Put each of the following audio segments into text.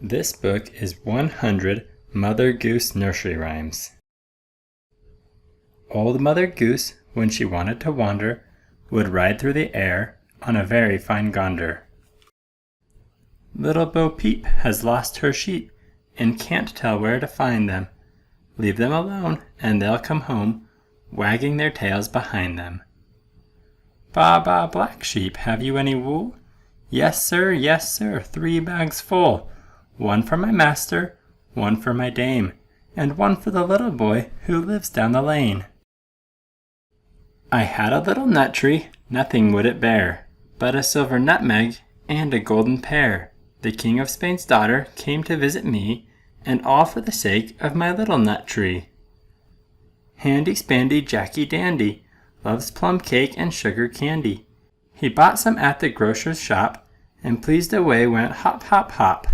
This book is 100 Mother Goose nursery rhymes. Old Mother Goose, when she wanted to wander, would ride through the air on a very fine gander. Little Bo Peep has lost her sheep and can't tell where to find them. Leave them alone and they'll come home, wagging their tails behind them. Baa baa black sheep, have you any wool? Yes sir, 3 bags full. 1 for my master, 1 for my dame, and 1 for the little boy who lives down the lane. I had a little nut tree, nothing would it bear, but a silver nutmeg and a golden pear. The King of Spain's daughter came to visit me, and all for the sake of my little nut tree. Handy Spandy Jacky Dandy loves plum cake and sugar candy. He bought some at the grocer's shop, and pleased away went hop, hop, hop.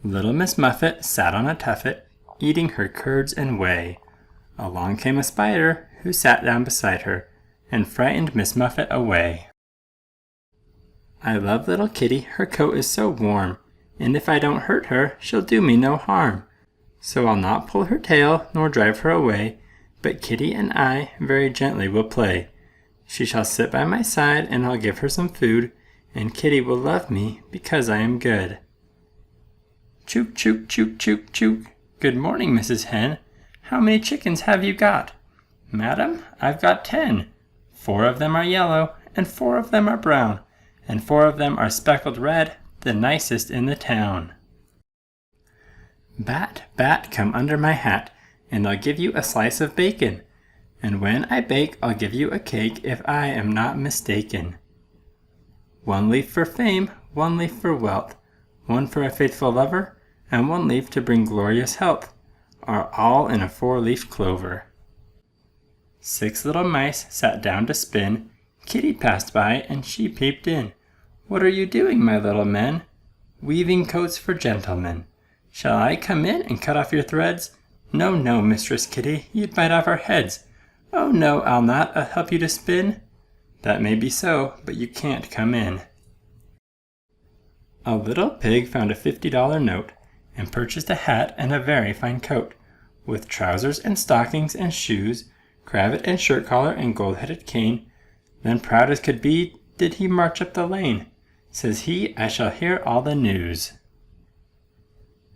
Little Miss Muffet sat on a tuffet, eating her curds and whey. Along came a spider, who sat down beside her, and frightened Miss Muffet away. I love little kitty, her coat is so warm, and if I don't hurt her, she'll do me no harm. So I'll not pull her tail, nor drive her away, but kitty and I very gently will play. She shall sit by my side, and I'll give her some food, and kitty will love me, because I am good. Chook, chook, chook, chook, chook. Good morning, Mrs. Hen. How many chickens have you got? Madam, I've got 10. 4 of them are yellow, and 4 of them are brown, and 4 of them are speckled red, the nicest in the town. Bat, bat, come under my hat, and I'll give you a slice of bacon, and when I bake I'll give you a cake if I am not mistaken. 1 leaf for fame, 1 leaf for wealth, 1 for a faithful lover, and 1 leaf to bring glorious health, are all in a 4-leaf clover. 6 little mice sat down to spin. Kitty passed by and she peeped in. What are you doing, my little men? Weaving coats for gentlemen. Shall I come in and cut off your threads? No, no, Mistress Kitty, you'd bite off our heads. Oh no, I'll not help you to spin. That may be so, but you can't come in. A little pig found a $50 note, and purchased a hat and a very fine coat, with trousers and stockings and shoes, cravat and shirt collar and gold-headed cane. Then proud as could be, did he march up the lane. Says he, I shall hear all the news.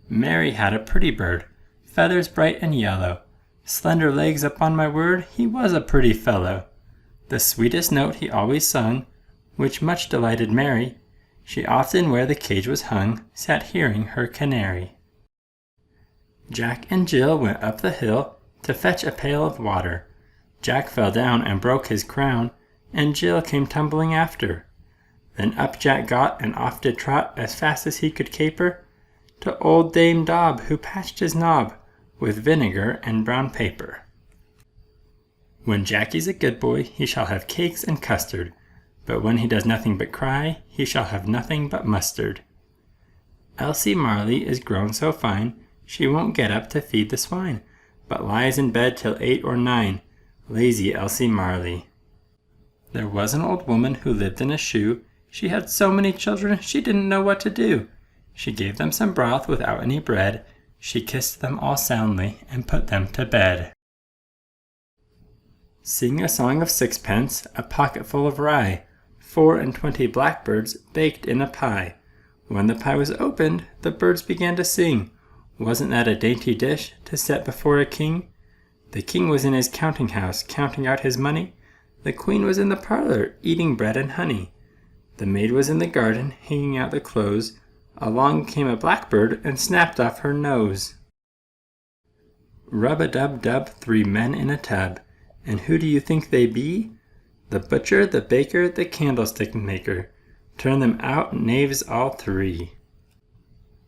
Mary had a pretty bird, feathers bright and yellow, slender legs upon my word, he was a pretty fellow. The sweetest note he always sung, which much delighted Mary. She often where the cage was hung, sat hearing her canary. Jack and Jill went up the hill to fetch a pail of water. Jack fell down and broke his crown, and Jill came tumbling after. Then up Jack got and off did trot as fast as he could caper, to old Dame Dob, who patched his knob with vinegar and brown paper. When Jacky's a good boy, he shall have cakes and custard, but when he does nothing but cry, he shall have nothing but mustard. Elsie Marley is grown so fine, she won't get up to feed the swine, but lies in bed till 8 or 9, lazy Elsie Marley. There was an old woman who lived in a shoe. She had so many children she didn't know what to do. She gave them some broth without any bread. She kissed them all soundly and put them to bed. Sing a song of sixpence, a pocket full of rye, 24 blackbirds baked in a pie. When the pie was opened, the birds began to sing. Wasn't that a dainty dish to set before a king? The king was in his counting house, counting out his money. The queen was in the parlor, eating bread and honey. The maid was in the garden, hanging out the clothes. Along came a blackbird and snapped off her nose. Rub-a-dub-dub, 3 men in a tub. And who do you think they be? The butcher, the baker, the candlestick maker. Turn them out, knaves all 3.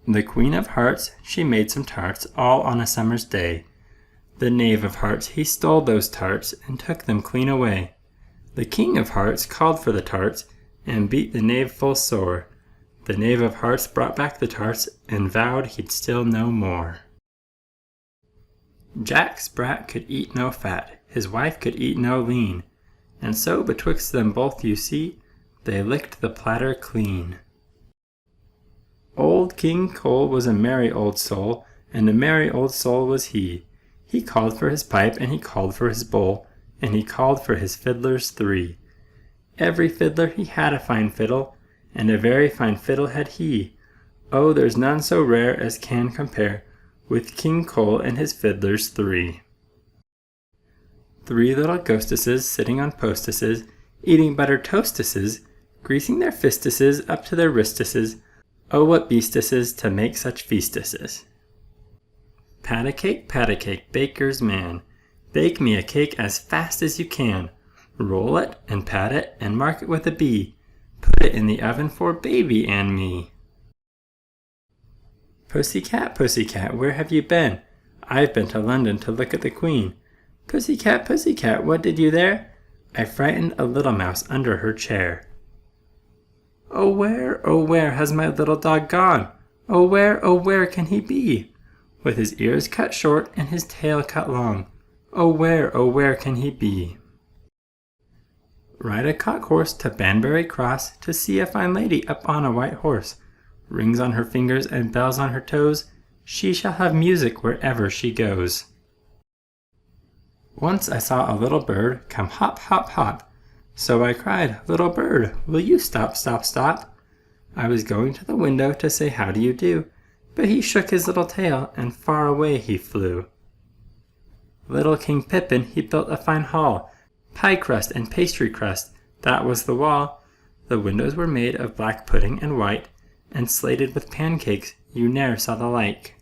The Queen of Hearts, she made some tarts, all on a summer's day. The Knave of Hearts, he stole those tarts, and took them clean away. The King of Hearts called for the tarts, and beat the knave full sore. The Knave of Hearts brought back the tarts, and vowed he'd steal no more. Jack Sprat could eat no fat, his wife could eat no lean, and so betwixt them both you see, they licked the platter clean. Old King Cole was a merry old soul, and a merry old soul was he. He called for his pipe, and he called for his bowl, and he called for his fiddlers 3. Every fiddler he had a fine fiddle, and a very fine fiddle had he. Oh, there's none so rare as can compare with King Cole and his fiddlers 3. 3 little ghostesses sitting on postuses, eating buttered toastuses, greasing their fistuses up to their wristuses. Oh, what beastuses to make such feastuses! Pat a cake, baker's man. Bake me a cake as fast as you can. Roll it and pat it and mark it with a B. Put it in the oven for baby and me. Pussycat, pussycat, where have you been? I've been to London to look at the Queen. Pussycat, pussycat, what did you there? I frightened a little mouse under her chair. Oh, where has my little dog gone? Oh, where can he be? With his ears cut short and his tail cut long. Oh, where can he be? Ride a cock horse to Banbury Cross to see a fine lady up on a white horse. Rings on her fingers and bells on her toes. She shall have music wherever she goes. Once I saw a little bird come hop, hop, hop. So I cried, little bird, will you stop, stop, stop? I was going to the window to say how do you do, but he shook his little tail and far away he flew. Little King Pippin, he built a fine hall, pie crust and pastry crust, that was the wall. The windows were made of black pudding and white, and slated with pancakes, you ne'er saw the like.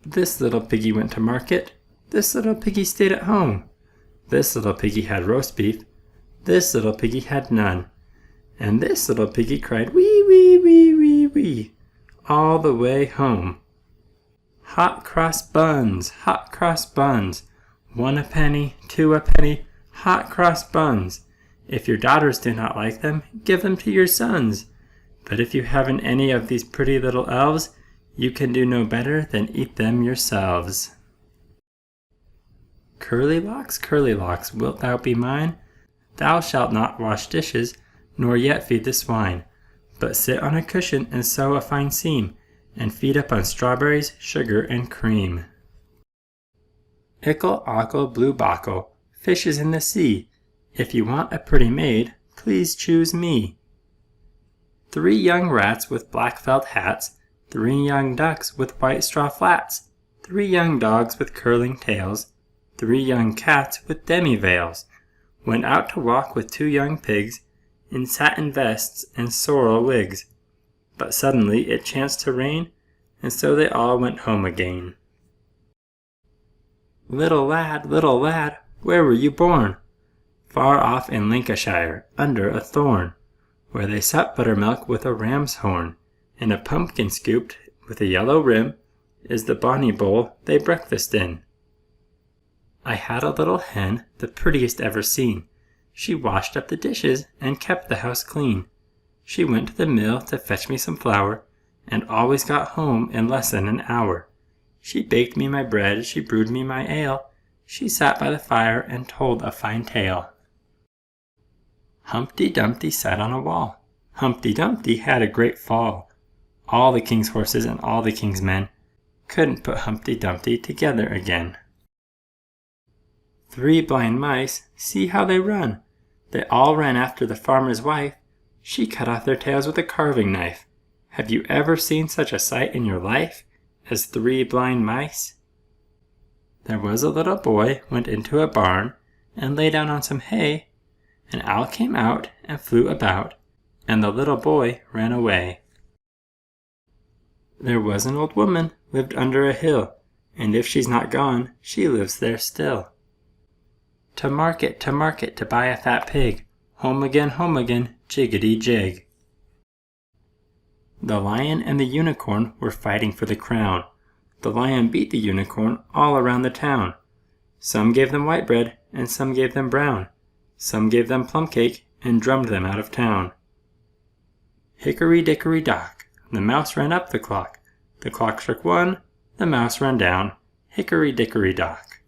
This little piggy went to market, this little piggy stayed at home. This little piggy had roast beef, this little piggy had none, and this little piggy cried wee, wee, wee, wee, wee, all the way home. Hot cross buns, 1 a penny, 2 a penny, hot cross buns. If your daughters do not like them, give them to your sons. But if you haven't any of these pretty little elves, you can do no better than eat them yourselves. Curly locks, wilt thou be mine? Thou shalt not wash dishes, nor yet feed the swine, but sit on a cushion and sew a fine seam, and feed up on strawberries, sugar, and cream. Ickle, ockle, blue bockle, fishes in the sea. If you want a pretty maid, please choose me. 3 young rats with black felt hats, 3 young ducks with white straw flats, 3 young dogs with curling tails, 3 young cats with demi-veils, went out to walk with 2 young pigs, in satin vests and sorrel wigs. But suddenly it chanced to rain, and so they all went home again. Little lad, where were you born? Far off in Lancashire, under a thorn, where they sup buttermilk with a ram's horn, and a pumpkin scooped with a yellow rim is the bonny bowl they breakfast in. I had a little hen, the prettiest ever seen. She washed up the dishes and kept the house clean. She went to the mill to fetch me some flour, and always got home in less than an hour. She baked me my bread, she brewed me my ale, she sat by the fire and told a fine tale. Humpty Dumpty sat on a wall. Humpty Dumpty had a great fall. All the king's horses and all the king's men couldn't put Humpty Dumpty together again. 3 blind mice, see how they run. They all ran after the farmer's wife. She cut off their tails with a carving knife. Have you ever seen such a sight in your life as 3 blind mice? There was a little boy went into a barn and lay down on some hay. An owl came out and flew about, and the little boy ran away. There was an old woman lived under a hill, and if she's not gone, she lives there still. To market, to buy a fat pig, home again, jiggity jig. The lion and the unicorn were fighting for the crown. The lion beat the unicorn all around the town. Some gave them white bread, and some gave them brown. Some gave them plum cake, and drummed them out of town. Hickory dickory dock, the mouse ran up the clock. The clock struck 1, the mouse ran down. Hickory dickory dock.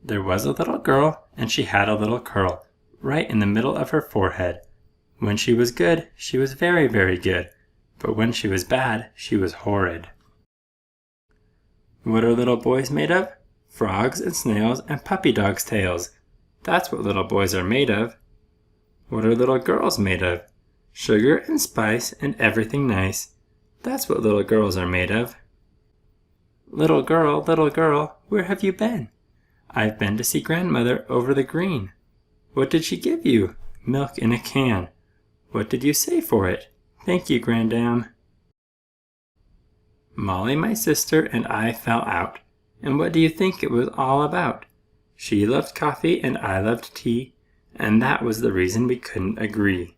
There was a little girl, and she had a little curl, right in the middle of her forehead. When she was good, she was very, very good. but when she was bad, she was horrid. What are little boys made of? Frogs and snails and puppy dogs' tails. That's what little boys are made of. What are little girls made of? Sugar and spice and everything nice. That's what little girls are made of. Little girl, where have you been? I've been to see grandmother over the green. What did she give you? Milk in a can. What did you say for it? Thank you, grandam. Molly, my sister, and I fell out. And what do you think it was all about? She loved coffee and I loved tea, and that was the reason we couldn't agree.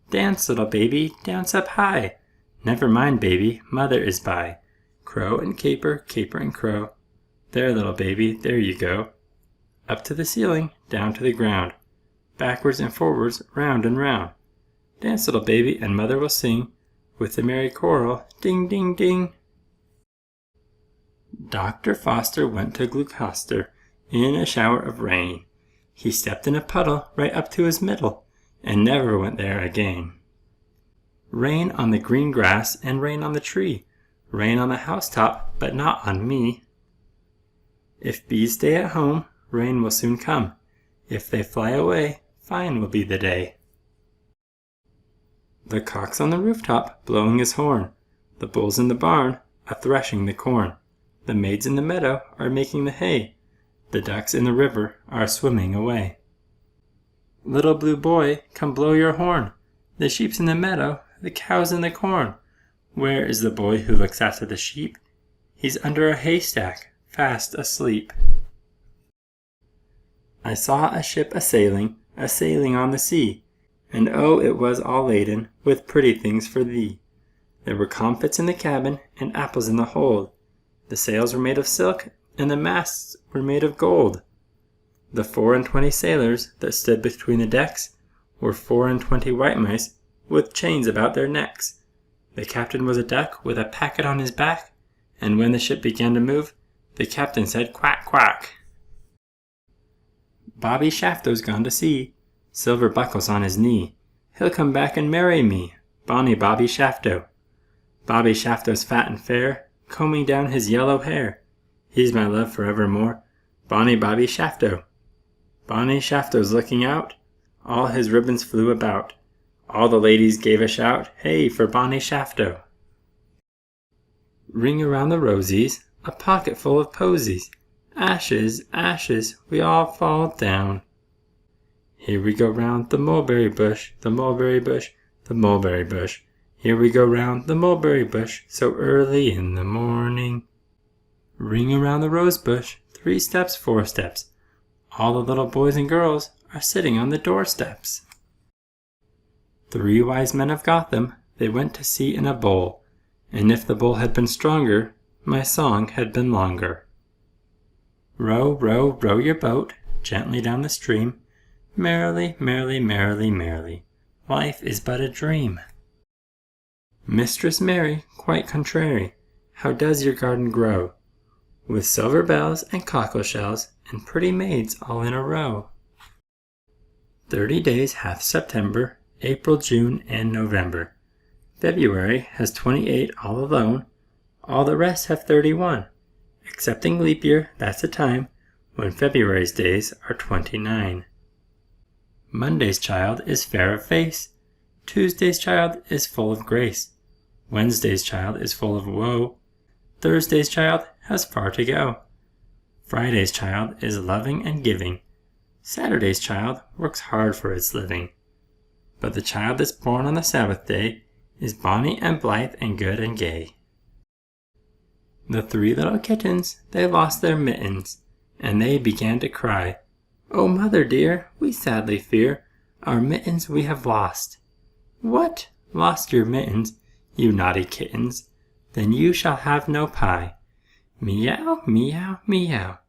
Dance, little baby, dance up high. Never mind, baby, mother is by. Crow and caper, caper and crow. There, little baby, there you go. Up to the ceiling, down to the ground. Backwards and forwards, round and round. Dance, little baby, and mother will sing with the merry choral, ding, ding, ding. Dr. Foster went to Gloucester in a shower of rain. He stepped in a puddle right up to his middle, and never went there again. Rain on the green grass and rain on the tree, rain on the housetop, but not on me. If bees stay at home, rain will soon come. If they fly away, fine will be the day. The cock's on the rooftop, blowing his horn. The bull's in the barn, a-threshing the corn. The maids in the meadow are making the hay. The ducks in the river are swimming away. Little blue boy, come blow your horn. The sheep's in the meadow, the cow's in the corn. Where is the boy who looks after the sheep? He's under a haystack, fast asleep. I saw a ship a-sailing on the sea, and oh, it was all laden with pretty things for thee. There were comfits in the cabin and apples in the hold. The sails were made of silk, and the masts were made of gold. The 24 sailors that stood between the decks were 24 white mice with chains about their necks. The captain was a duck with a packet on his back, and when the ship began to move, the captain said, "Quack, quack." Bobby Shafto's gone to sea, silver buckles on his knee. He'll come back and marry me, bonny Bobby Shafto. Bobby Shafto's fat and fair, combing down his yellow hair. He's my love forevermore, bonny Bobby Shafto. Bonny Shafto's looking out, all his ribbons flew about. All the ladies gave a shout, hey for bonny Shafto. Ring around the rosies, a pocket full of posies. Ashes, ashes, we all fall down. Here we go round the mulberry bush, the mulberry bush, the mulberry bush. Here we go round the mulberry bush, so early in the morning. Ring around the rose bush, 3 steps, 4 steps. All the little boys and girls are sitting on the doorsteps. 3 wise men of Gotham, they went to sea in a bowl, and if the bowl had been stronger, my song had been longer. Row, row, row your boat gently down the stream. Merrily, merrily, merrily, merrily, life is but a dream. Mistress Mary, quite contrary, how does your garden grow? With silver bells and cockle shells and pretty maids all in a row. 30 days hath September, April, June, and November. February has 28 all alone, all the rest have 31. Excepting leap year, that's the time when February's days are 29. Monday's child is fair of face. Tuesday's child is full of grace. Wednesday's child is full of woe. Thursday's child has far to go. Friday's child is loving and giving. Saturday's child works hard for its living. But the child that's born on the Sabbath day is bonny and blithe and good and gay. The 3 little kittens, they lost their mittens, and they began to cry. "Oh, mother dear, we sadly fear our mittens we have lost." "What? Lost your mittens, you naughty kittens? Then you shall have no pie." Meow, meow, meow.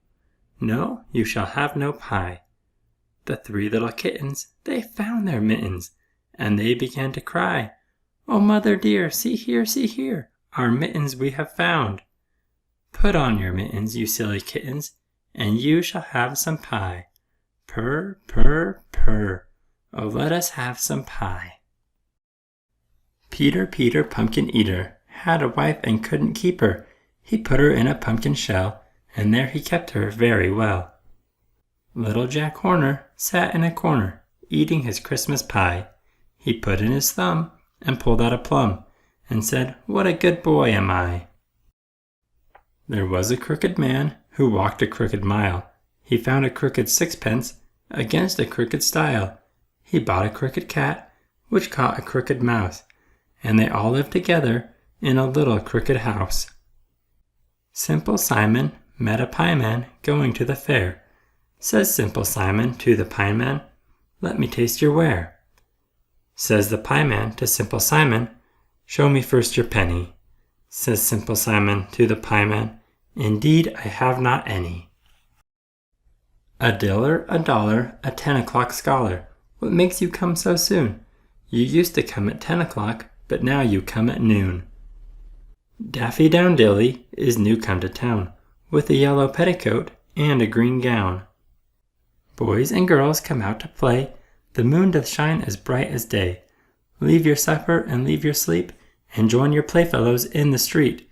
No, you shall have no pie. The 3 little kittens, they found their mittens, and they began to cry. "Oh, mother dear, see here, our mittens we have found." "Put on your mittens, you silly kittens, and you shall have some pie. Purr, purr, purr, oh let us have some pie." Peter, Peter, pumpkin eater, had a wife and couldn't keep her. He put her in a pumpkin shell, and there he kept her very well. Little Jack Horner sat in a corner, eating his Christmas pie. He put in his thumb and pulled out a plum, and said, "What a good boy am I." There was a crooked man who walked a crooked mile. He found a crooked sixpence against a crooked stile. He bought a crooked cat, which caught a crooked mouse, and they all lived together in a little crooked house. Simple Simon met a pieman going to the fair. Says Simple Simon to the pieman, "Let me taste your ware." Says the pieman to Simple Simon, "Show me first your penny." Says Simple Simon to the pieman, "Indeed I have not any." A dollar, a 10 o'clock scholar, what makes you come so soon? You used to come at 10 o'clock, but now you come at noon. Daffy-down-dilly is new come to town, with a yellow petticoat and a green gown. Boys and girls come out to play, the moon doth shine as bright as day. Leave your supper and leave your sleep, and join your playfellows in the street.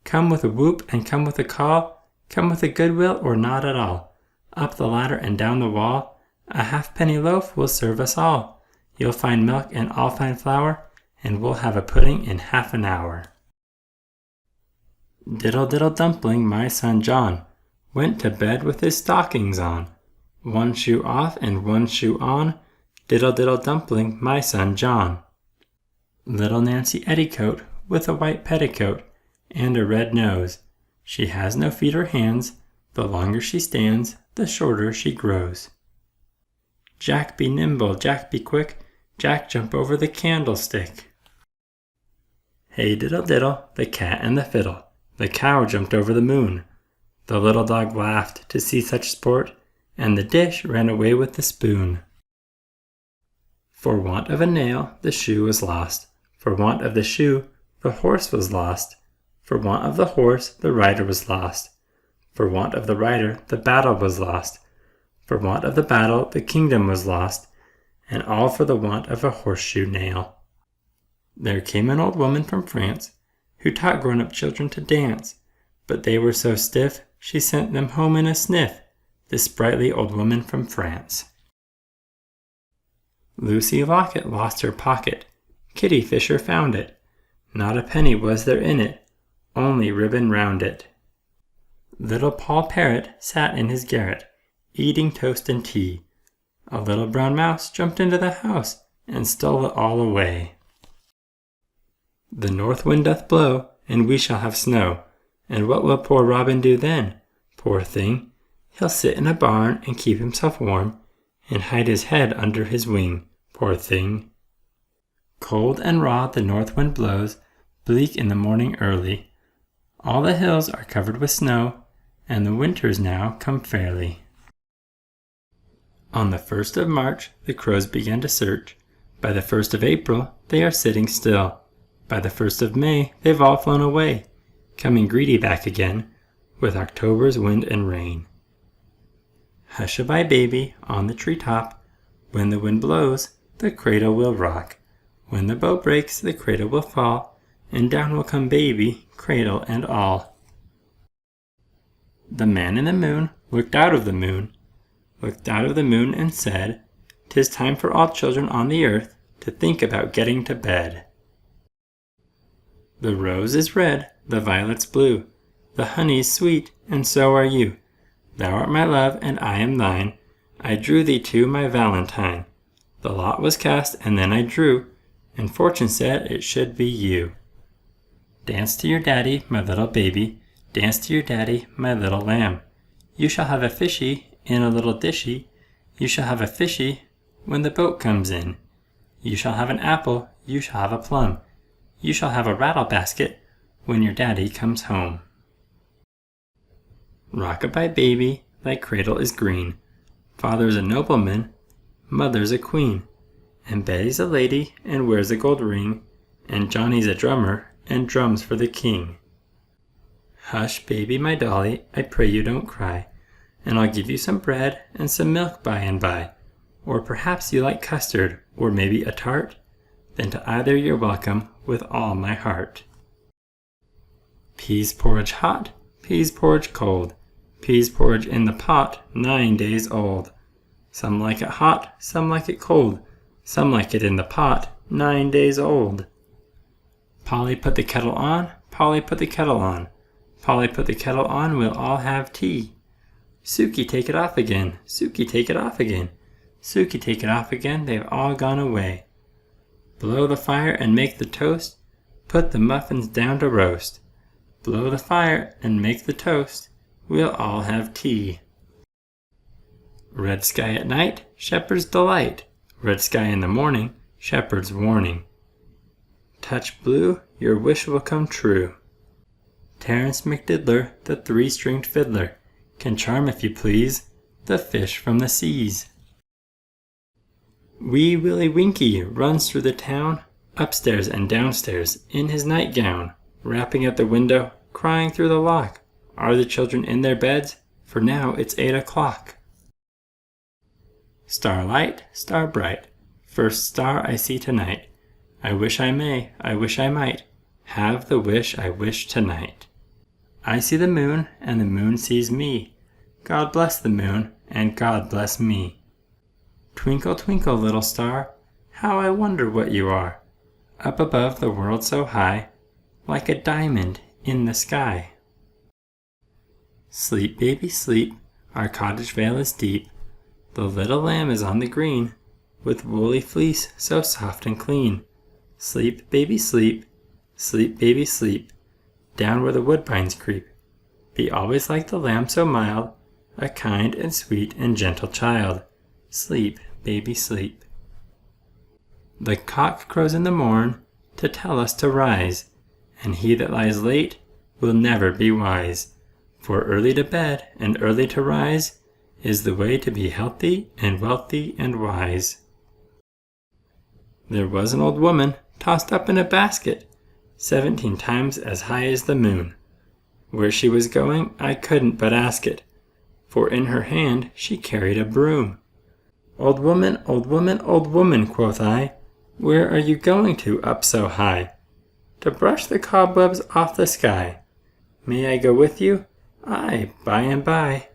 Come with a whoop and come with a call, come with a goodwill or not at all. Up the ladder and down the wall, a halfpenny loaf will serve us all. You'll find milk and I'll find flour, and we'll have a pudding in half an hour. Diddle diddle dumpling, my son John, went to bed with his stockings on. One shoe off and one shoe on, diddle diddle dumpling, my son John. Little Nancy Etticoat, with a white petticoat and a red nose, she has no feet or hands, the longer she stands, the shorter she grows. Jack be nimble, Jack be quick, Jack jump over the candlestick. Hey diddle diddle, the cat and the fiddle, the cow jumped over the moon. The little dog laughed to see such sport, and the dish ran away with the spoon. For want of a nail, the shoe was lost. For want of the shoe, the horse was lost. For want of the horse, the rider was lost. For want of the rider, the battle was lost. For want of the battle, the kingdom was lost, and all for the want of a horseshoe nail. There came an old woman from France, who taught grown-up children to dance, but they were so stiff, she sent them home in a sniff, this sprightly old woman from France. Lucy Locket lost her pocket, Kitty Fisher found it. Not a penny was there in it, only ribbon round it. Little Paul Parrot sat in his garret, eating toast and tea. A little brown mouse jumped into the house and stole it all away. The north wind doth blow, and we shall have snow. And what will poor Robin do then? Poor thing, he'll sit in a barn and keep himself warm, and hide his head under his wing, poor thing. Cold and raw the north wind blows, bleak in the morning early. All the hills are covered with snow, and the winters now come fairly. On the 1st of March the crows began to search. By the 1st of April they are sitting still. By the 1st of May they've all flown away, coming greedy back again, with October's wind and rain. Hush-a-bye, baby, on the treetop. When the wind blows, the cradle will rock. When the boat breaks, the cradle will fall, and down will come baby, cradle and all. The man in the moon looked out of the moon, and said, "'Tis time for all children on the earth to think about getting to bed." The rose is red, the violet's blue, the honey's sweet, and so are you. Thou art my love, and I am thine. I drew thee to my Valentine. The lot was cast, and then I drew, and fortune said it should be you. Dance to your daddy, my little baby. Dance to your daddy, my little lamb. You shall have a fishy in a little dishy. You shall have a fishy when the boat comes in. You shall have an apple, you shall have a plum. You shall have a rattle basket when your daddy comes home. Rock-a-bye, baby, thy cradle is green. Father's a nobleman, mother's a queen, and Betty's a lady and wears a gold ring, and Johnny's a drummer and drums for the king. Hush, baby, my dolly, I pray you don't cry, and I'll give you some bread and some milk by and by, or perhaps you like custard, or maybe a tart. Then to either you're welcome with all my heart. Peas porridge hot, peas porridge cold, peas porridge in the pot, 9 days old. Some like it hot, some like it cold, some like it in the pot, 9 days old. Polly put the kettle on, Polly put the kettle on, Polly put the kettle on, we'll all have tea. Sukey, take it off again, Sukey, take it off again, Sukey, take it off again, they've all gone away. Blow the fire and make the toast, put the muffins down to roast. Blow the fire and make the toast, we'll all have tea. Red sky at night, shepherd's delight. Red sky in the morning, shepherd's warning. Touch blue, your wish will come true. Terence McDiddler, the three-stringed fiddler, can charm, if you please, the fish from the seas. Wee Willie Winkie runs through the town, upstairs and downstairs, in his nightgown, rapping at the window, crying through the lock. Are the children in their beds? For now it's 8 o'clock. Starlight, star bright, first star I see tonight. I wish I may, I wish I might, have the wish I wish tonight. I see the moon, and the moon sees me. God bless the moon, and God bless me. Twinkle, twinkle, little star, how I wonder what you are, up above the world so high, like a diamond in the sky. Sleep, baby, sleep, our cottage vale is deep. The little lamb is on the green, with woolly fleece so soft and clean. Sleep, baby, sleep, sleep, baby, sleep, down where the woodbines creep. Be always like the lamb so mild, a kind and sweet and gentle child. Sleep, baby, sleep. The cock crows in the morn to tell us to rise, and he that lies late will never be wise. For early to bed and early to rise is the way to be healthy and wealthy and wise. There was an old woman tossed up in a basket, 17 times as high as the moon. Where she was going I couldn't but ask it, for in her hand she carried a broom. Old woman, old woman, old woman, quoth I, where are you going to up so high? To brush the cobwebs off the sky. May I go with you? Aye, by and by.